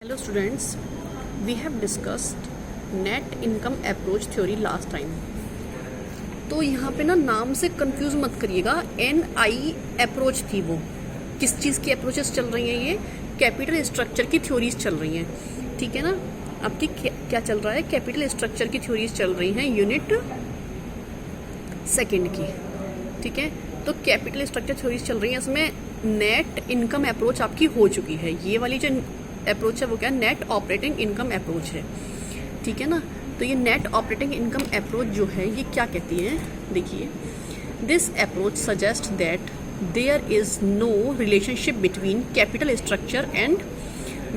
Hello students, we have discussed net income approach theory last time. तो यहाँ पे ना नाम से कंफ्यूज मत करिएगा. NI अप्रोच थी वो. किस चीज़ की अप्रोचेस चल रही हैं? ये कैपिटल स्ट्रक्चर की थ्योरीज चल रही हैं. ठीक है ना. आपकी क्या चल रहा है? कैपिटल स्ट्रक्चर की थ्योरीज चल रही हैं यूनिट सेकेंड की. ठीक है. तो कैपिटल स्ट्रक्चर थ्योरीज चल रही हैं. इसमें नेट इनकम अप्रोच आपकी हो चुकी है. ये वाली जो अप्रोच है वो क्या? नेट ऑपरेटिंग इनकम अप्रोच है. ठीक है ना. तो ये नेट ऑपरेटिंग इनकम अप्रोच जो है ये क्या कहती है? देखिए, this approach suggest that there is no relationship between capital structure and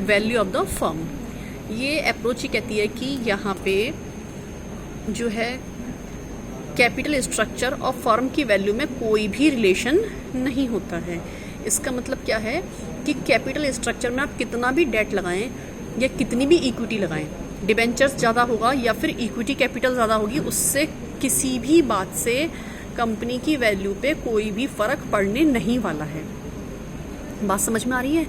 value of the firm. ये अप्रोच ही कहती है कि यहाँ पे जो है कैपिटल स्ट्रक्चर और फर्म की वैल्यू में कोई भी रिलेशन नहीं होता है. इसका मतलब क्या है कि कैपिटल स्ट्रक्चर में आप कितना भी डेट लगाएं या कितनी भी इक्विटी लगाएं, डिबेंचर्स ज़्यादा होगा या फिर इक्विटी कैपिटल ज़्यादा होगी, उससे किसी भी बात से कंपनी की वैल्यू पे कोई भी फ़र्क पड़ने नहीं वाला है. बात समझ में आ रही है?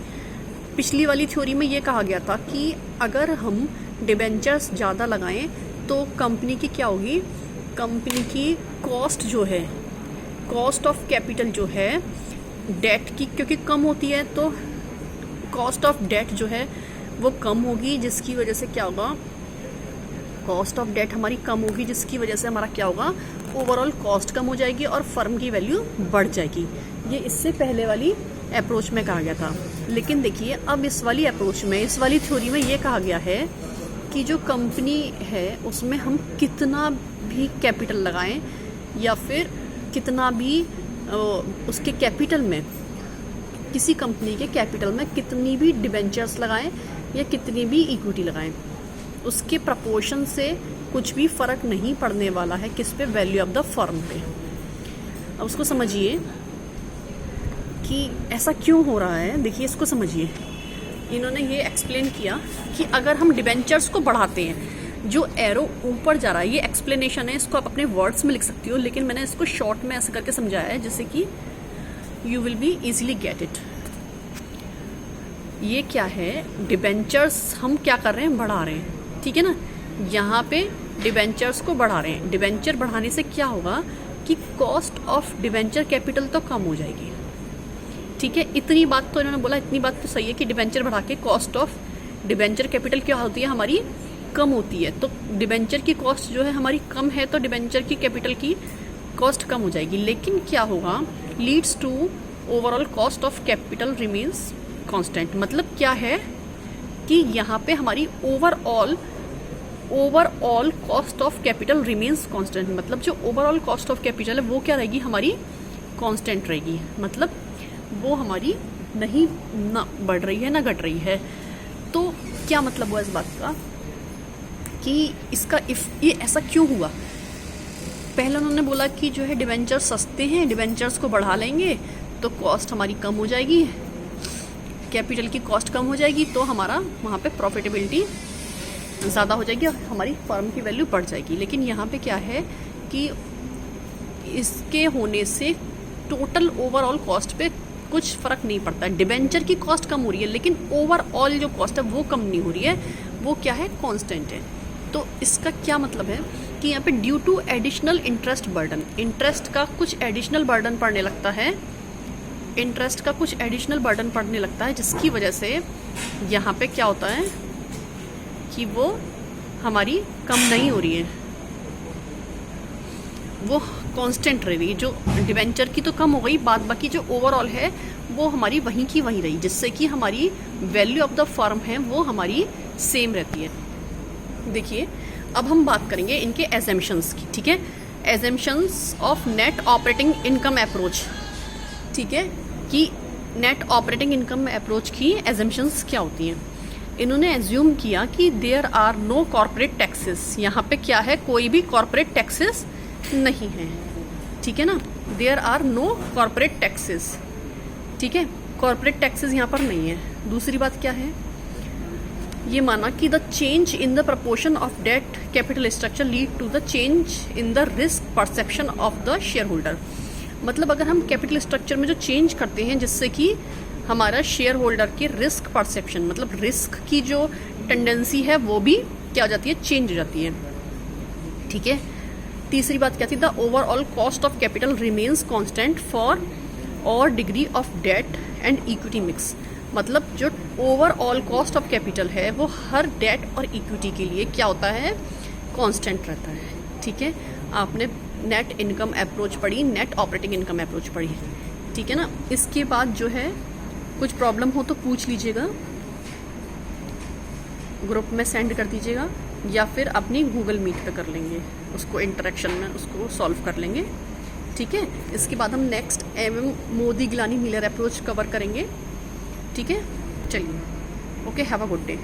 पिछली वाली थ्योरी में ये कहा गया था कि अगर हम डिबेंचर्स ज़्यादा लगाएं तो कंपनी की क्या होगी? कंपनी की कॉस्ट जो है, कॉस्ट ऑफ कैपिटल जो है डेट की, क्योंकि कम होती है तो कॉस्ट ऑफ डेट जो है वो कम होगी, जिसकी वजह से क्या होगा? कॉस्ट ऑफ डेट हमारी कम होगी, जिसकी वजह से हमारा क्या होगा? ओवरऑल कॉस्ट कम हो जाएगी और फर्म की वैल्यू बढ़ जाएगी. ये इससे पहले वाली अप्रोच में कहा गया था. लेकिन देखिए, अब इस वाली अप्रोच में, इस वाली थ्योरी में ये कहा गया है कि जो कंपनी है उसमें हम कितना भी कैपिटल लगाएं या फिर कितना भी उसके कैपिटल में, किसी कंपनी के कैपिटल में कितनी भी डिबेंचर्स लगाएं या कितनी भी इक्विटी लगाएं, उसके प्रपोर्शन से कुछ भी फ़र्क नहीं पड़ने वाला है. किस पे? वैल्यू ऑफ द फर्म पे. अब उसको समझिए कि ऐसा क्यों हो रहा है. देखिए, इसको समझिए. इन्होंने ये एक्सप्लेन किया कि अगर हम डिबेंचर्स को बढ़ाते हैं, जो एरो ऊपर जा रहा है, ये एक्सप्लेनेशन है, इसको आप अपने वर्ड्स में लिख सकती हो, लेकिन मैंने इसको शॉर्ट में ऐसे करके समझाया है जिससे कि you will be easily get it. ये क्या है? डिबेंचर्स हम क्या कर रहे हैं? बढ़ा रहे हैं. ठीक है ना. यहाँ पे डिबेंचर्स को बढ़ा रहे हैं. डिबेंचर बढ़ाने से क्या होगा कि कॉस्ट ऑफ डिबेंचर कैपिटल तो कम हो जाएगी. ठीक है. इतनी बात तो इन्होंने बोला, इतनी बात तो सही है कि डिबेंचर बढ़ा के कॉस्ट ऑफ डिबेंचर कैपिटल क्या होती है? हमारी कम होती है. तो डिबेंचर की कॉस्ट जो है हमारी कम है तो डिबेंचर की कैपिटल की कॉस्ट कम हो जाएगी. लेकिन क्या होगा? Leads to overall cost of capital remains constant. मतलब क्या है कि यहाँ पे हमारी overall cost of capital remains constant. मतलब जो ओवरऑल कॉस्ट ऑफ कैपिटल है वो क्या रहेगी? हमारी कांस्टेंट रहेगी. मतलब वो हमारी नहीं ना बढ़ रही है ना घट रही है. तो क्या मतलब हुआ इस बात का कि इसका ये ऐसा क्यों हुआ? पहले उन्होंने बोला कि जो है डिबेंचर्स सस्ते हैं, डिबेंचर्स को बढ़ा लेंगे तो कॉस्ट हमारी कम हो जाएगी, कैपिटल की कॉस्ट कम हो जाएगी, तो हमारा वहाँ पे प्रॉफिटेबिलिटी ज़्यादा हो जाएगी और हमारी फर्म की वैल्यू बढ़ जाएगी. लेकिन यहाँ पे क्या है कि इसके होने से टोटल ओवरऑल कॉस्ट पे कुछ फ़र्क नहीं पड़ता. डिबेंचर की कॉस्ट कम हो रही है लेकिन ओवरऑल जो कॉस्ट है वो कम नहीं हो रही है. वो क्या है? कांस्टेंट है. तो इसका क्या मतलब है कि यहाँ पे due to additional interest burden, interest का कुछ एडिशनल बर्डन पड़ने लगता है. इंटरेस्ट का कुछ एडिशनल बर्डन पड़ने लगता है जिसकी वजह से यहाँ पे क्या होता है कि वो हमारी कम नहीं हो रही है, वो कांस्टेंट रह रही. जो डिबेंचर की तो कम हो गई, बाद बाकी जो ओवरऑल है वो हमारी वहीं की वहीं रही, जिससे कि हमारी वैल्यू ऑफ द फर्म है वो हमारी सेम रहती है. देखिए, अब हम बात करेंगे इनके एजम्पशंस की. ठीक है. Assumptions of net operating income approach. ठीक है, कि नेट ऑपरेटिंग इनकम अप्रोच की एजम्पशंस क्या होती हैं. इन्होंने एज्यूम किया कि there are no corporate taxes. यहाँ पे क्या है? कोई भी कॉर्पोरेट टैक्सेस नहीं है. ठीक है ना. There are no corporate taxes. ठीक है. कॉर्पोरेट टैक्सेस यहाँ पर नहीं है. दूसरी बात क्या है? ये माना कि the change in the proportion of debt capital structure lead to the change in the risk perception of the shareholder. मतलब अगर हम कैपिटल स्ट्रक्चर में जो चेंज करते हैं जिससे कि हमारा शेयर होल्डर की रिस्क परसेप्शन, मतलब रिस्क की जो टेंडेंसी है वो भी क्या हो जाती है, चेंज हो जाती है। ठीक है, तीसरी बात क्या थी, the overall cost of capital remains constant for all degree of debt and equity mix, मतलब जो ओवरऑल कॉस्ट ऑफ कैपिटल है वो हर डेट और इक्विटी के लिए क्या होता है, कांस्टेंट रहता है। ठीक है, आपने नेट इनकम अप्रोच पढ़ी, नेट ऑपरेटिंग इनकम अप्रोच पढ़ी, ठीक है ना। इसके बाद जो है कुछ प्रॉब्लम हो तो पूछ लीजिएगा, ग्रुप में सेंड कर दीजिएगा, या फिर अपनी गूगल मीट पे कर लेंगे उसको, इंटरेक्शन में उसको सॉल्व कर लेंगे। ठीक है, इसके बाद हम next Modigliani Miller approach cover करेंगे। ठीक है, चलिए, okay, have a good day.